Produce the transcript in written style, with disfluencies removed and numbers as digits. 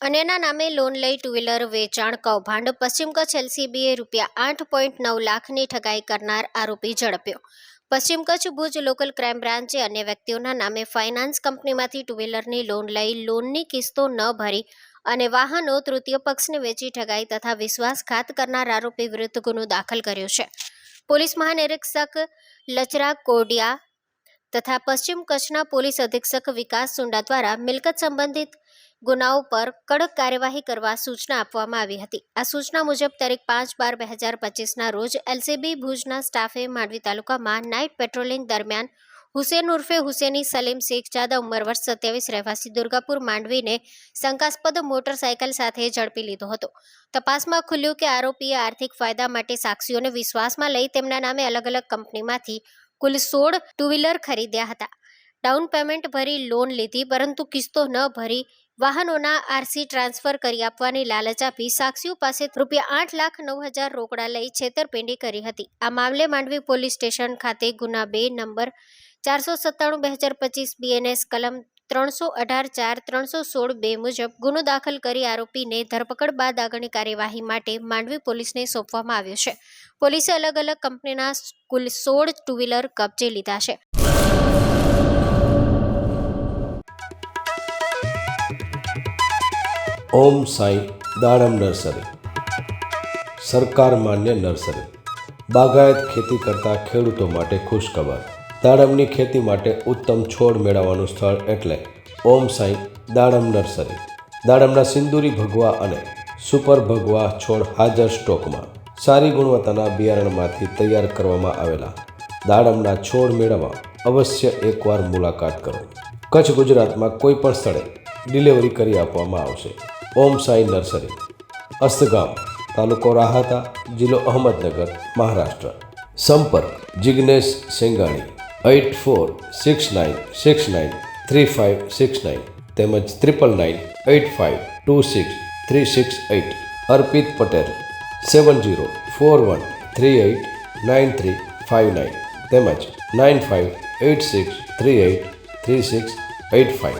અન્યના નામે લોન લઈ ટુ વ્હીલર વેચાણ કૌભાંડ. પશ્ચિમ કચ્છ એલસીબીએ ₹8.9 લાખની ઠગાઈ કરનાર આરોપી ઝડપ્યો. પશ્ચિમ કચ્છ ભુજ લોકલ ક્રાઇમ બ્રાન્ચે અન્ય વ્યક્તિઓના નામે ફાઇનાન્સ કંપનીમાંથી ટુ વ્હીલરની લોન લઈ લોનની કિસ્તો ન ભરી અને વાહનો તૃતીય પક્ષને વેચી ઠગાઈ તથા વિશ્વાસઘાત કરનાર આરોપી વિરુદ્ધ ગુનો દાખલ કર્યો છે. પોલીસ મહાનિરીક્ષક લચરા કોડિયા તથા પશ્ચિમ કચ્છના પોલીસ અધિક્ષક વિકાસ સુંડા દ્વારા મિલકત સંબંધિત ગુનાઓ પર કડક કાર્યવાહી કરવા સૂચના આપવામાં આવી હતી. આ સૂચના મુજબ તારીખ 5/12/2025ના રોજ એલસીબી ભુજના સ્ટાફે માંડવી તાલુકામાં નાઇટ પેટ્રોલિંગ દરમિયાન હુસેન ઉર્ફે હુસેની સલીમ શેખજાદા ઉંમર વર્ષ 27 રહેવાસી દુર્ગાપુર માંડવીને શંકાસ્પદ મોટરસાયકલ સાથે ઝડપી લીધો હતો. તપાસમાં ખુલ્યું કે આરોપીએ આર્થિક ફાયદા માટે સાક્ષીઓને વિશ્વાસમાં લઈ તેમના નામે અલગ અલગ કંપનીમાંથી કુલ 16 ટુ વ્હીલર ખરીદ્યા હતા. ડાઉન પેમેન્ટ ભરી લોન લીધી, પરંતુ કિસ્તો ન ભરી વાહનોના આરસી ટ્રાન્સફર કરી આપવાની લાલચ આપી સાક્ષીઓ પાસે ₹8,09,000 રોકડા લઈ છેતરપિંડી કરી હતી. આ મામલે માંડવી પોલીસ સ્ટેશન ખાતે ગુના 2 નંબર 497/2025 બીએનએસ કલમ 318(4)316(2) મુજબ ગુનો દાખલ કરી આરોપીને ધરપકડ બાદ આગળની કાર્યવાહી માટે માંડવી પોલીસને સોંપવામાં આવ્યો છે. પોલીસે અલગ અલગ કંપનીના કુલ 16 ટુ વ્હીલર કબજે લીધા છે. ઓમ સાંઈ દાડમ નર્સરી સરકાર માન્ય નર્સરી. બાગાયત ખેતી કરતા ખેડૂતો માટે ખુશખબર. દાડમની ખેતી માટે ઉત્તમ છોડ મેળવવાનું સ્થળ એટલે ઓમ સાંઈ દાડમ નર્સરી. દાડમના સિંદૂરી ભગવા અને સુપર ભગવા છોડ હાજર સ્ટોકમાં. સારી ગુણવત્તાના બિયારણમાંથી તૈયાર કરવામાં આવેલા દાડમના છોડ મેળવવા અવશ્ય એકવાર મુલાકાત કરો. કચ્છ ગુજરાતમાં કોઈ પણ સ્થળે ડિલિવરી કરી આપવામાં આવશે. ઓમ સાંઈ નર્સરી, અસ્તગામ, તાલુકો રાહાતા, જિલ્લો અહમદનગર, મહારાષ્ટ્ર. સંપર્ક જિગ્નેશ સેંગાણી 8469693569 તેમજ 9998526368. અર્પિત પટેલ 7041389359 તેમજ 9586383685.